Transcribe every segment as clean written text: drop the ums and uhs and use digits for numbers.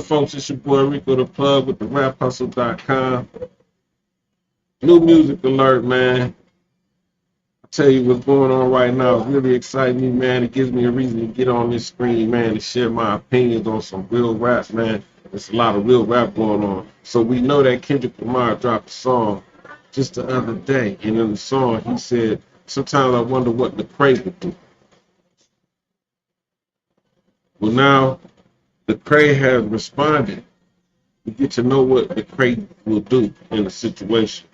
folks? It's your boy Rico the Plug with the RapHustle.com. New music alert, man. I tell you what's going on right now. It's really exciting me, man. It gives me a reason to get on this screen, man, to share my opinions on some real rap, man. There's a lot of real rap going on. So we know that Kendrick Lamar dropped a song just the other day, and in the song he said, "Sometimes I wonder what Lecrae would do." Well, now Lecrae has responded. We get to know what Lecrae will do in a situation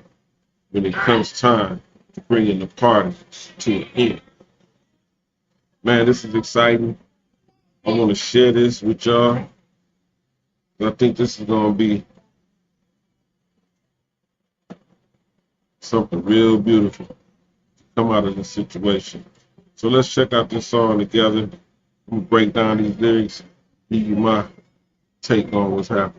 when it comes time to bringing the party to an end. Man, this is exciting. I want to share this with y'all. I think this is going to be something real beautiful to come out of this situation. So let's check out this song together. I'm going to break down these lyrics, give you my take on what's happening.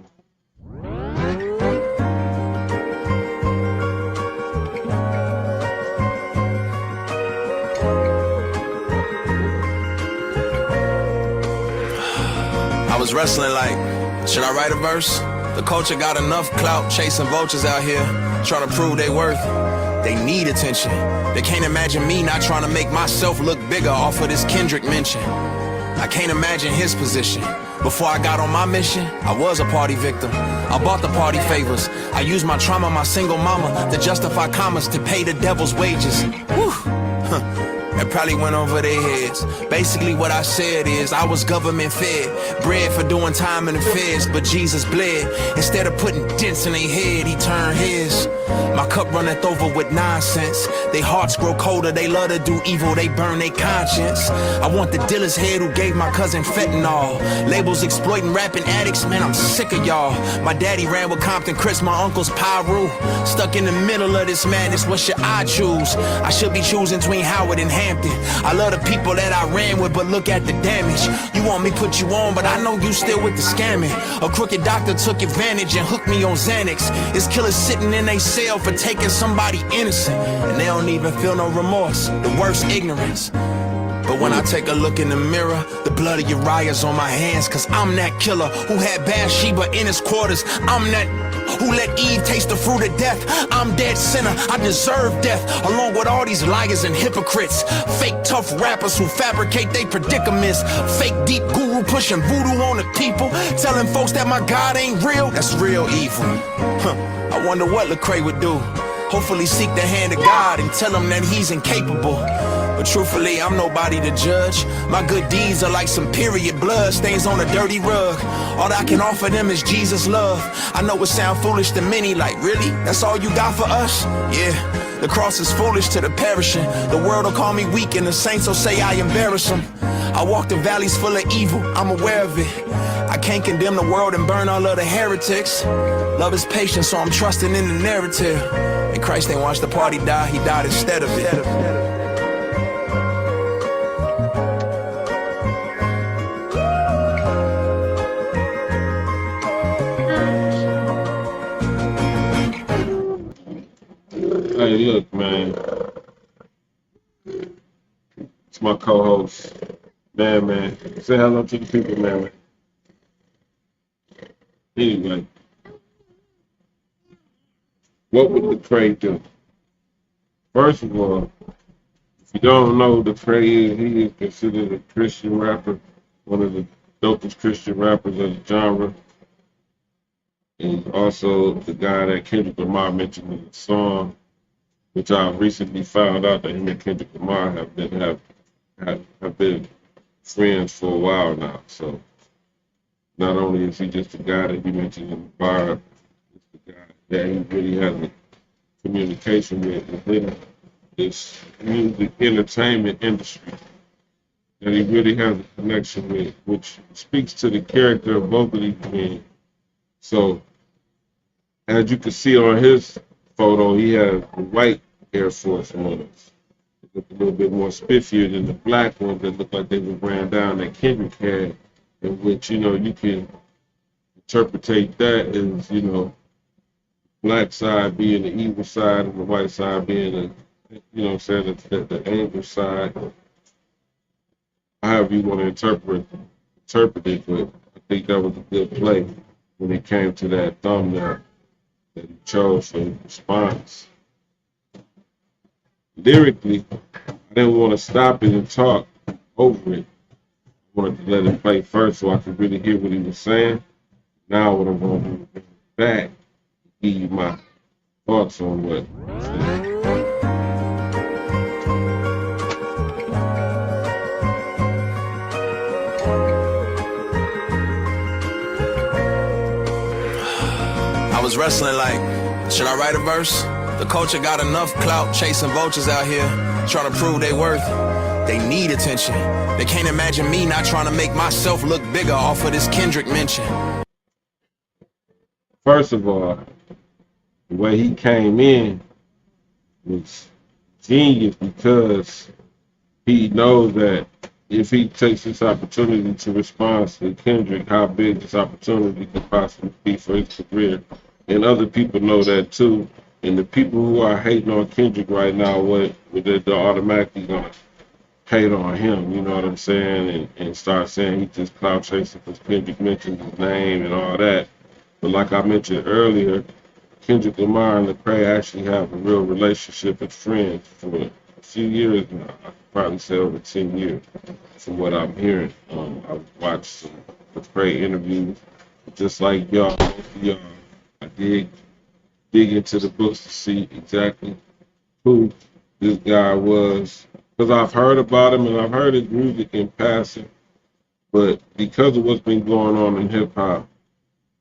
I was wrestling like, should I write a verse? The culture got enough clout chasing vultures out here, trying to prove they worth. They need attention. They can't imagine me not trying to make myself look bigger off of this Kendrick mention. I can't imagine his position. Before I got on my mission, I was a party victim. I bought the party favors. I used my trauma, my single mama, to justify commas, to pay the devil's wages. Whew. It probably went over their heads. Basically what I said is I was government fed, bred for doing time in the feds, but Jesus bled. Instead of putting dents in their head, he turned his. My cup runneth over with nonsense. They hearts grow colder, they love to do evil, they burn their conscience. I want the dealer's head who gave my cousin fentanyl. Labels exploiting rapping addicts, man, I'm sick of y'all. My daddy ran with Compton Chris, my uncle's Pyru. Stuck in the middle of this madness, what should I choose? I should be choosing between Howard and Hampton. I love the people that I ran with, but look at the damage. You want me put you on, but I know you still with the scamming. A crooked doctor took advantage and hooked me on Xanax. It's killers sitting in a cell for taking somebody innocent, and they don't even feel no remorse. The worst ignorance. But when I take a look in the mirror, the blood of Uriah's on my hands, cause I'm that killer who had Bathsheba in his quarters. I'm that who let Eve taste the fruit of death. I'm dead sinner, I deserve death, along with all these liars and hypocrites. Fake tough rappers who fabricate they predicaments. Fake deep guru pushing voodoo on the people, telling folks that my God ain't real. That's real evil. I wonder what Lecrae would do. Hopefully seek the hand of God and tell him that he's incapable. But truthfully, I'm nobody to judge. My good deeds are like some period blood stains on a dirty rug. All I can offer them is Jesus' love. I know it sound foolish to many, like really? That's all you got for us? Yeah, the cross is foolish to the perishing. The world will call me weak and the saints will say I embarrass them. I walk the valleys full of evil, I'm aware of it. I can't condemn the world and burn all of the heretics. Love is patient, so I'm trusting in the narrative. And Christ ain't watched the party die, he died instead of it. Hey, look, man. It's my co-host, man. Say hello to the people, man. Anyway, what would Lecrae do? First of all, if you don't know who Lecrae is, he is considered a Christian rapper, one of the dopest Christian rappers of the genre. And also the guy that Kendrick Lamar mentioned in the song, which I recently found out that him and Kendrick Lamar have been friends for a while now. So not only is he just the guy that you mentioned in the bar, it's the guy that he really has a communication with within this music entertainment industry that he really has a connection with, which speaks to the character of both of these men. So as you can see on his photo, he has the white Air Force Ones. They look a little bit more spiffier than the black ones that look like they were ran down that Kendrick had, in which, you know, you can interpretate that as, you know, black side being the evil side and the white side being the, you know what I'm saying, the angel side. However you want to interpret it, but I think that was a good play when it came to that thumbnail that he chose for his response. Lyrically, I didn't want to stop it and talk over it. I wanted to let it play first so I could really hear what he was saying. Now what I'm going to do is bring it back, give you my thoughts on what he said. I was wrestling like, should I write a verse? The culture got enough clout chasing vultures out here, trying to prove they worth. They need attention. They can't imagine me not trying to make myself look bigger off of this Kendrick mention. First of all, the way he came in was genius because he knows that if he takes this opportunity to respond to Kendrick, how big this opportunity could possibly be for his career. And other people know that too. And the people who are hating on Kendrick right now, they're automatically going to hate on him, you know what I'm saying? And start saying he just clout chasing because Kendrick mentioned his name and all that. But like I mentioned earlier, Kendrick Lamar and Lecrae actually have a real relationship as friends for a few years now. I could probably say over 10 years from what I'm hearing. I've watched some Lecrae interviews, just like y'all. I dig into the books to see exactly who this guy was. Because I've heard about him and I've heard his music in passing. But because of what's been going on in hip hop,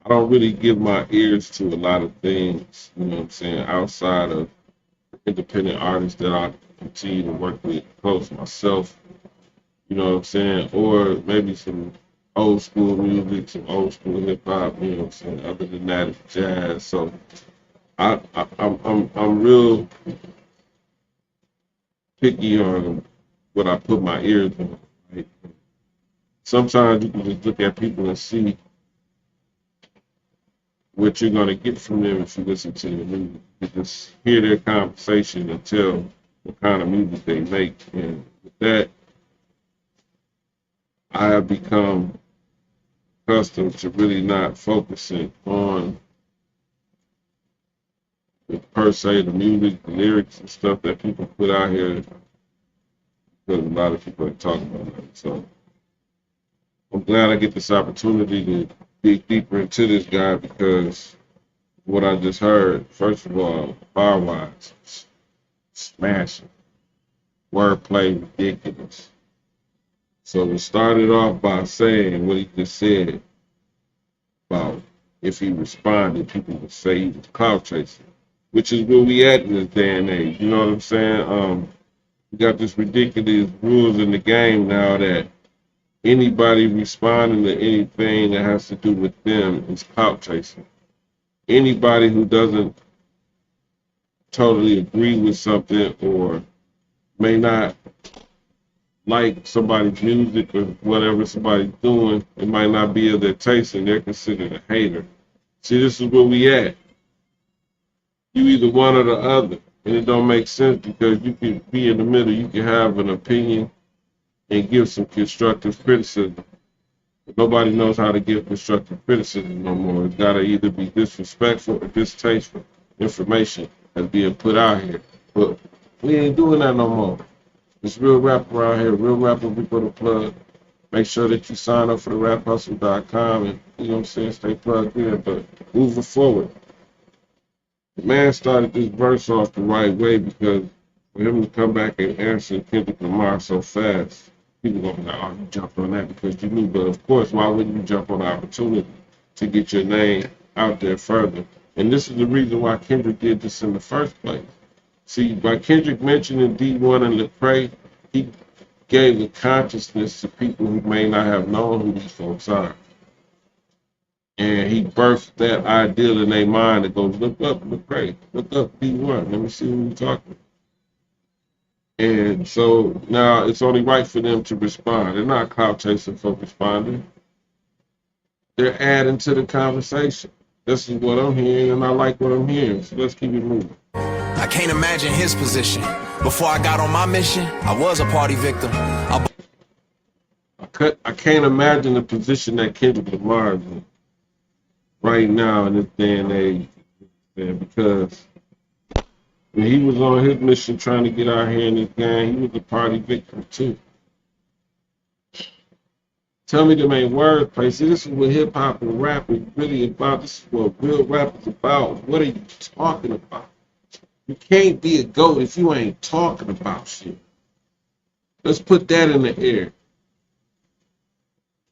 I don't really give my ears to a lot of things, you know what I'm saying, outside of independent artists that I continue to work with close myself, you know what I'm saying, or maybe some old school music, some old school hip hop, you know what I'm saying. Other than that, it's jazz. So I'm real picky on what I put my ears on. Right? Sometimes you can just look at people and see what you're going to get from them if you listen to the music. You just hear their conversation and tell what kind of music they make. And with that, I have become accustomed to really not focusing on per se the music, the lyrics and stuff that people put out here, because a lot of people are talking about it. So I'm glad I get this opportunity to dig deeper into this guy because what I just heard, first of all, bar-wise, smashing, wordplay ridiculous. So it started off by saying what he just said about if he responded, people would say he was clout chasing, which is where we at in this day and age. You know what I'm saying? We got this ridiculous rules in the game now that anybody responding to anything that has to do with them is clout chasing. Anybody who doesn't totally agree with something or may not like somebody's music or whatever somebody's doing, it might not be of their taste and they're considered a hater. See, this is where we at. You either one or the other. And it don't make sense because you can be in the middle. You can have an opinion and give some constructive criticism. But nobody knows how to give constructive criticism no more. It's got to either be disrespectful or distasteful information that's being put out here. But we ain't doing that no more. It's real rap around here. Real rapper, we put a plug. Make sure that you sign up for the raphustle.com and, you know what I'm saying, stay plugged in. But moving forward, the man started this verse off the right way because for him to come back and answer Kendrick Lamar so fast, people gonna be like, oh, you jumped on that because you knew. But of course, why wouldn't you jump on the opportunity to get your name out there further? And this is the reason why Kendrick did this in the first place. See, by Kendrick mentioning D1 and Lecrae, he gave a consciousness to people who may not have known who these folks are. And he birthed that ideal in their mind to go, look up Lecrae, look up D1, let me see who we're talking. And so now it's only right for them to respond. They're not clout chasing for responding. They're adding to the conversation. This is what I'm hearing, and I like what I'm hearing. So let's keep it moving. I can't imagine his position. Before I got on my mission, I was a party victim. I can't imagine the position that Kendrick Lamar is in right now in this day and age, man, because when he was on his mission trying to get out here in this game, he was a party victim too. Tell me them ain't wordplay. See, this is what hip hop and rap is really about. This is what real rap is about. What are you talking about? You can't be a GOAT if you ain't talking about shit. Let's put that in the air.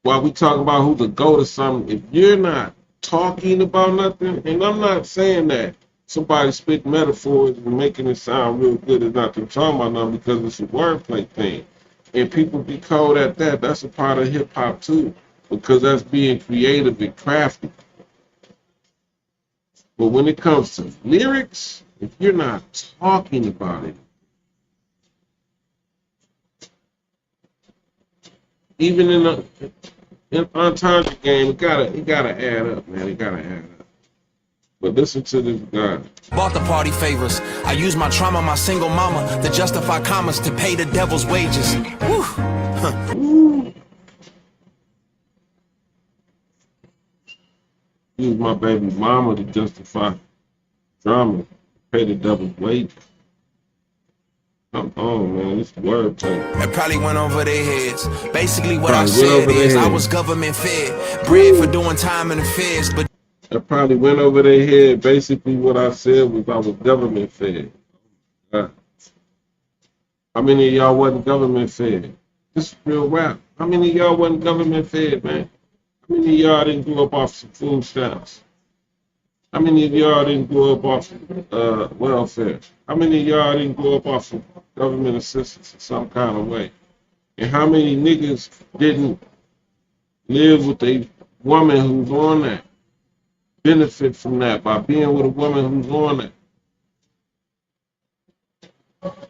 While we talk about who's a GOAT or something, if you're not talking about nothing, and I'm not saying that somebody spit metaphors and making it sound real good is not to talk about nothing because it's a wordplay thing. And people be cold at that. That's a part of hip hop too, because that's being creative and crafty. But when it comes to lyrics, if you're not talking about it, even in the entendre game, it gotta add up, man. It gotta add up. But listen to this guy. Bought the party favors. I use my trauma, my single mama, to justify commas to pay the devil's wages. Woo. Huh. Use my baby mama to justify drama, pay the devil's wages. Come on, man, it's wordplay. It probably went over their heads. Basically, what I said is I was government fed, bred for doing time in the feds, but that probably went over their head. Basically, what I said was I was government fed. How many of y'all wasn't government fed? This is real rap. How many of y'all wasn't government fed, man? How many of y'all didn't grow up off some food stamps? How many of y'all didn't grow up off welfare? How many of y'all didn't grow up off of government assistance in some kind of way? And how many niggas didn't live with a woman who's on that? Benefit from that by being with a woman who's on that.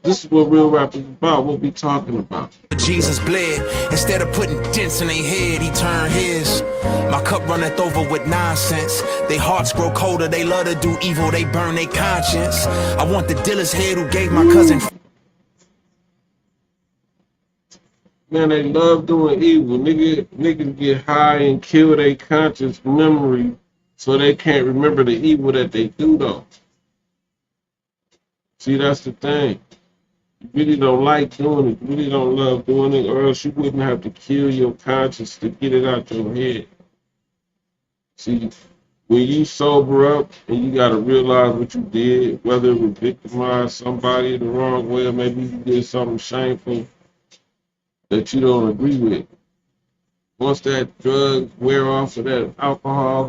This is what real rap is about, what we talking about. Jesus bled. Instead of putting dents in their head, he turned his. My cup runneth over with nonsense. They hearts grow colder, they love to do evil, they burn their conscience. I want the dealer's head who gave my cousin. Man, they love doing evil. Niggas get high and kill their conscious memory so they can't remember the evil that they do though. See, that's the thing. You really don't like doing it. You really don't love doing it, or else you wouldn't have to kill your conscience to get it out your head. See, when you sober up and you got to realize what you did, whether it was victimize somebody the wrong way or maybe you did something shameful that you don't agree with. Once that drug wear off or that alcohol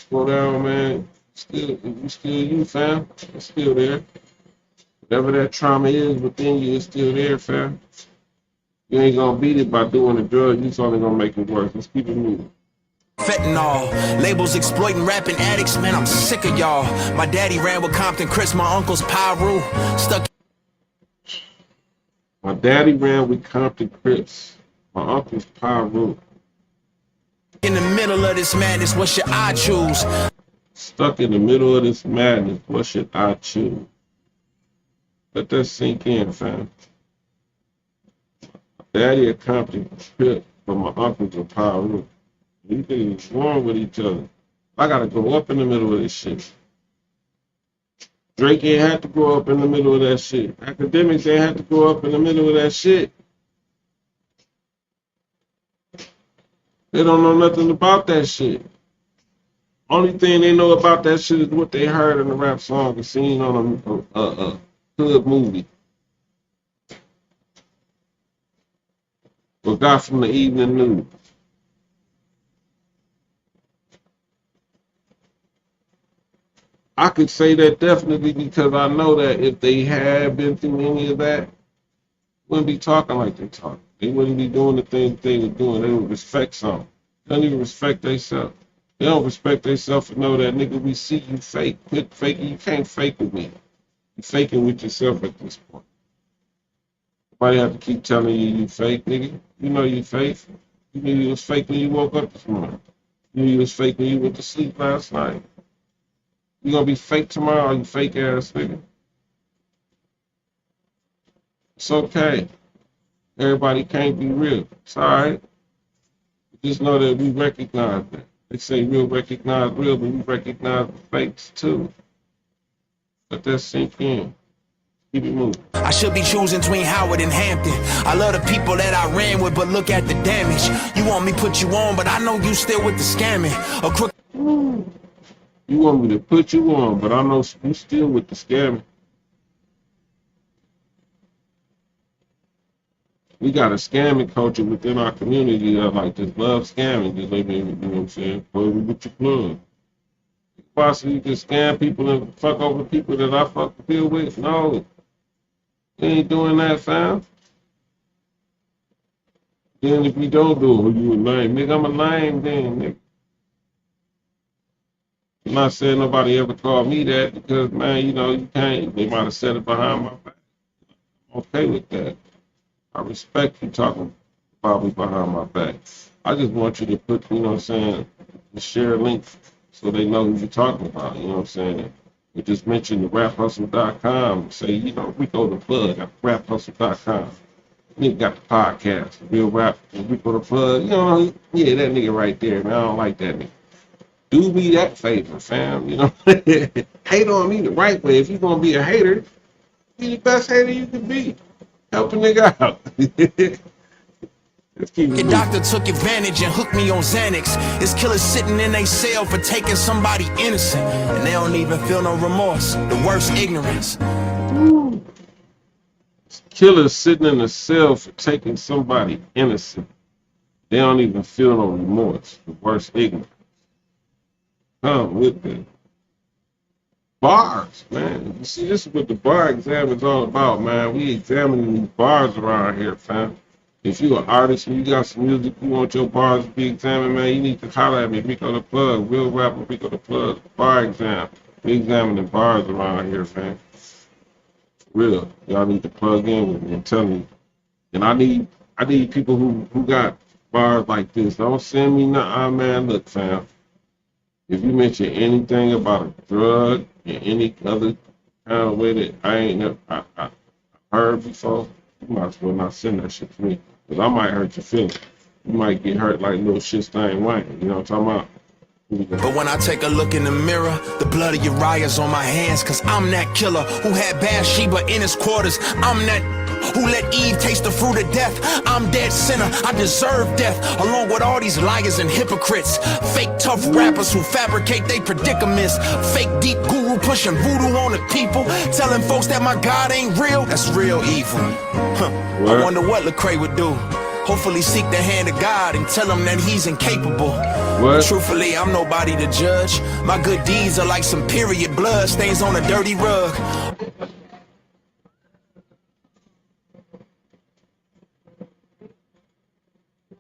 go down, man, you still you, fam. It's still there. Whatever that trauma is within you, it's still there, fam. You ain't gonna beat it by doing the drug. You're only gonna make it worse. Let's keep it moving. Fentanyl, labels exploiting rapping addicts, man, I'm sick of y'all. My daddy ran with Compton Chris, my uncle's Pyru. Stuck. My daddy ran with Compton Chris. My uncle's Pyru. In the middle of this madness, what should I choose? Stuck in the middle of this madness, what should I choose? Let that sink in, fam. My daddy a Compton Chris, but my uncle's a Pyru. You things wrong with each other. I gotta go up in the middle of this shit. Drake ain't had to grow up in the middle of that shit. Academics ain't had to grow up in the middle of that shit. They don't know nothing about that shit. Only thing they know about that shit is what they heard in the rap song and seen on a hood movie. Or got from the evening news. I could say that definitely because I know that if they had been through any of that, wouldn't be talking like they talk. They wouldn't be doing the things they were doing. They would respect something. They don't even respect themselves. They don't respect themselves and know that, nigga, we see you fake. Quit faking. You can't fake with me. You're faking with yourself at this point. Nobody have to keep telling you fake, nigga. You know you fake. You knew you was fake when you woke up this morning. You knew you was fake when you went to sleep last night. You gonna be fake tomorrow, you fake ass nigga. It's okay. Everybody can't be real. It's alright. Just know that we recognize that. They say real recognize real, but we recognize the fakes too. Let that sink in. Keep it moving. I should be choosing between Howard and Hampton. I love the people that I ran with, but look at the damage. You want me to put you on, but I know you still with the scamming. A crook. You want me to put you on, but I know you still with the scamming. We got a scamming culture within our community that like just love scamming. Just like, you know what I'm saying? Plug with your plug. Possibly just scam people and fuck over people that I fuck to deal with. No. You ain't doing that, fam. Then if you don't do it, you a lame. Nigga, I'm a lame then, nigga. I'm not saying nobody ever called me that because, man, you know, you can't. They might have said it behind my back. I'm okay with that. I respect you talking about me behind my back. I just want you to put, you know what I'm saying, to share a link so they know who you're talking about, you know what I'm saying? You just mention the raphustle.com, say, you know, Rico the Plug at raphustle.com. Nigga got the podcast, the Real Rap, and Rico the Plug, you know, yeah, that nigga right there, man, I don't like that nigga. Do me that favor, fam, you know? Hate on me the right way. If you're going to be a hater, be the best hater you can be. Help a nigga out. The doctor took advantage and hooked me on Xanax. It's killers sitting in a cell for taking somebody innocent, and they don't even feel no remorse. The worst ignorance. Killers sitting in a cell for taking somebody innocent. They don't even feel no remorse. The worst ignorance. Come with the bars, man. You see, this is what the bar exam is all about, man. We examining these bars around here, fam. If you're an artist and you got some music, you want your bars to be examined, man, you need to holler at me. Rico the Plug, Real Rapper, Rico the Plug, bar exam. We examining bars around here, fam. Real. Y'all need to plug in with me. I'm telling you. And I need people who got bars like this. Don't send me nothing, man. Look, fam. If you mention anything about a drug and any other kind of way that I ain't never I heard before, you might as well not send that shit to me. Because I might hurt your feelings. You might get hurt like little shit stain white. You know what I'm talking about? But when I take a look in the mirror, the blood of Uriah's on my hands, cause I'm that killer who had Bathsheba in his quarters. I'm that who let Eve taste the fruit of death. I'm dead sinner, I deserve death, along with all these liars and hypocrites. Fake tough rappers who fabricate they predicaments. Fake deep guru pushing voodoo on the people, telling folks that my God ain't real. That's real evil. I wonder what Lecrae would do. Hopefully seek the hand of God and tell him that he's incapable. What? Truthfully, I'm nobody to judge. My good deeds are like some period blood stains on a dirty rug.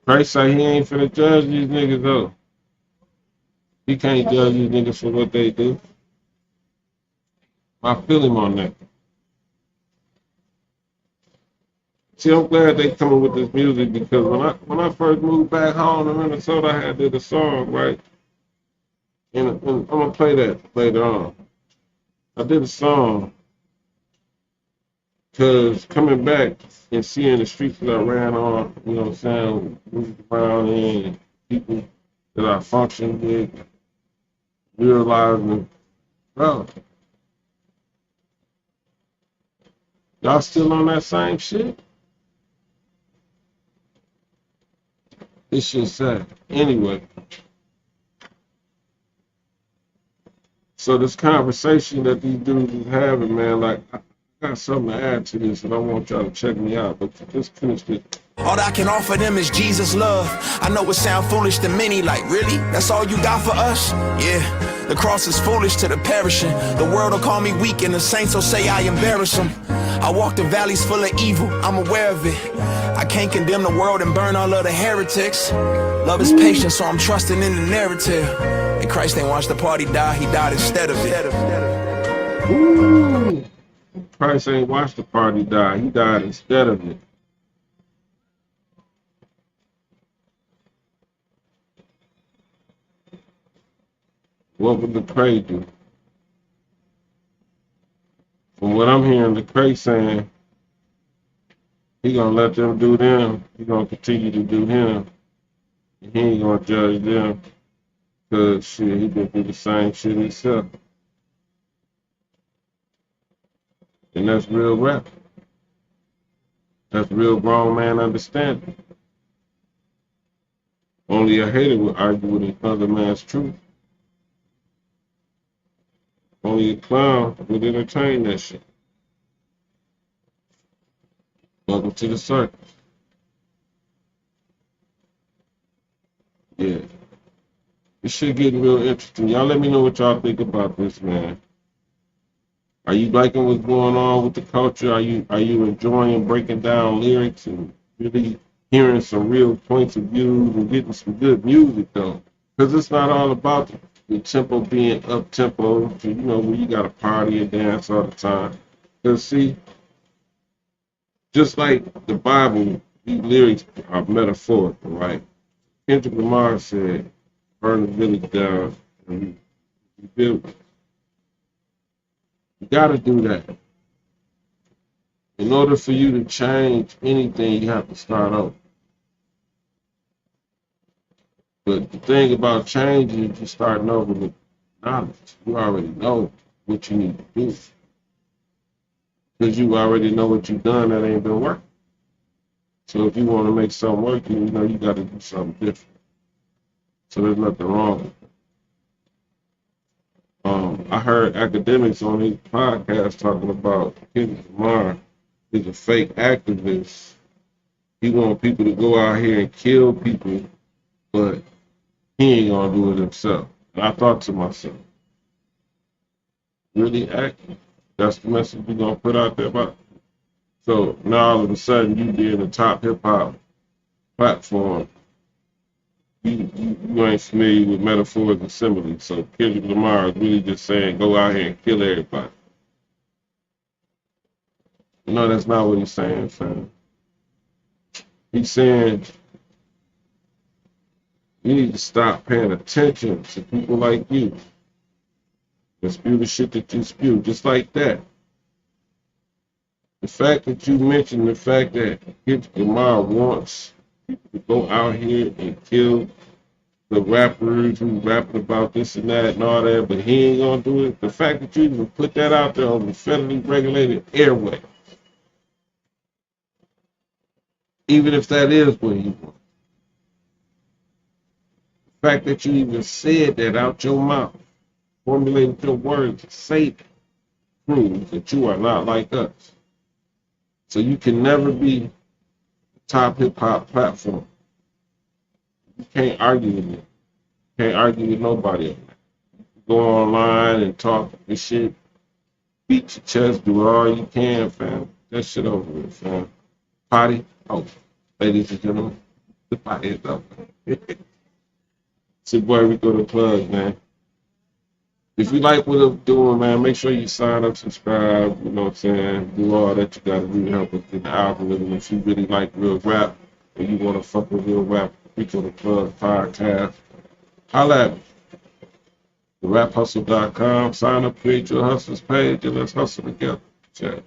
Christ say he ain't finna judge these niggas though. He can't judge these niggas for what they do. I feel him on that. See, I'm glad they coming with this music because when I first moved back home to Minnesota, I did a song, right? And I'm gonna play that later on. I did a song because coming back and seeing the streets that I ran on, you know what I'm saying, moved around in, people that I functioned with, realizing, bro, y'all still on that same shit? This shit sad. Anyway, so this conversation that these dudes is having, man, like, I got something to add to this, and I want y'all to check me out, but just finish this. All I can offer them is Jesus' love. I know it sound foolish to many, like, really? That's all you got for us? Yeah, the cross is foolish to the perishing. The world will call me weak, and the saints will say I embarrass them. I walk in valleys full of evil, I'm aware of it. I can't condemn the world and burn all of the heretics. Love is patient, so I'm trusting in the narrative. And Christ ain't watched the party die, he died instead of it. Ooh. Christ ain't watched the party die, he died instead of it. What would Lecrae do? From what I'm hearing, Lecrae saying he gonna let them do them. He gonna continue to do him. And he ain't gonna judge them because shit, he been through the same shit himself. And that's real rap. That's real grown man understanding. Only a hater would argue with another man's truth. Only a clown would entertain that shit. Welcome to the circus. Yeah. This shit getting real interesting. Y'all let me know what y'all think about this, man. Are you liking what's going on with the culture? Are you enjoying breaking down lyrics and really hearing some real points of view and getting some good music though? Because it's not all about the tempo being up tempo to, where you got to party and dance all the time. Because see, just like the Bible, these lyrics are metaphorical, right? Kendrick Lamar said, burn the village down and rebuild it. You got to do that. In order for you to change anything, you have to start over. But the thing about changing is you're starting over with knowledge. You already know what you need to do. Because you already know what you've done that ain't been working. So if you want to make something work, you got to do something different. So there's nothing wrong with it. I heard academics on his podcast talking about Kendrick Lamar is a fake activist. He wants people to go out here and kill people, but he ain't gonna do it himself. And I thought to myself, really active? That's the message we're gonna put out there about. So now all of a sudden you being the top hip hop platform, you ain't familiar with metaphors and similes. So Kendrick Lamar is really just saying go out here and kill everybody. No, that's not what he's saying, fam. He's saying you need to stop paying attention to people like you and spew the shit that you spew, just like that. The fact that you mentioned the fact that Kendrick Lamar wants people to go out here and kill the rappers who rapping about this and that and all that, but he ain't gonna do it. The fact that you even put that out there on the federally regulated airway, even if that is what he wants. The fact that you even said that out your mouth, formulated your words to say that, proves that you are not like us. So you can never be the top hip hop platform. You can't argue with it. You can't argue with nobody on that. Go online and talk this shit, beat your chest, do all you can, fam. That shit over with, fam. Potty, oh, ladies and gentlemen, the potty is over. It's your boy Rico the Plug, man. If you like what I'm doing, man, make sure you sign up, subscribe, you know what I'm saying? Do all that you gotta do to help us in the algorithm. If you really like real rap and you wanna fuck with real rap, Rico the Plug podcast, holla at me. TheRapHustle.com. Sign up, create your hustlers page, and let's hustle together. Cheers.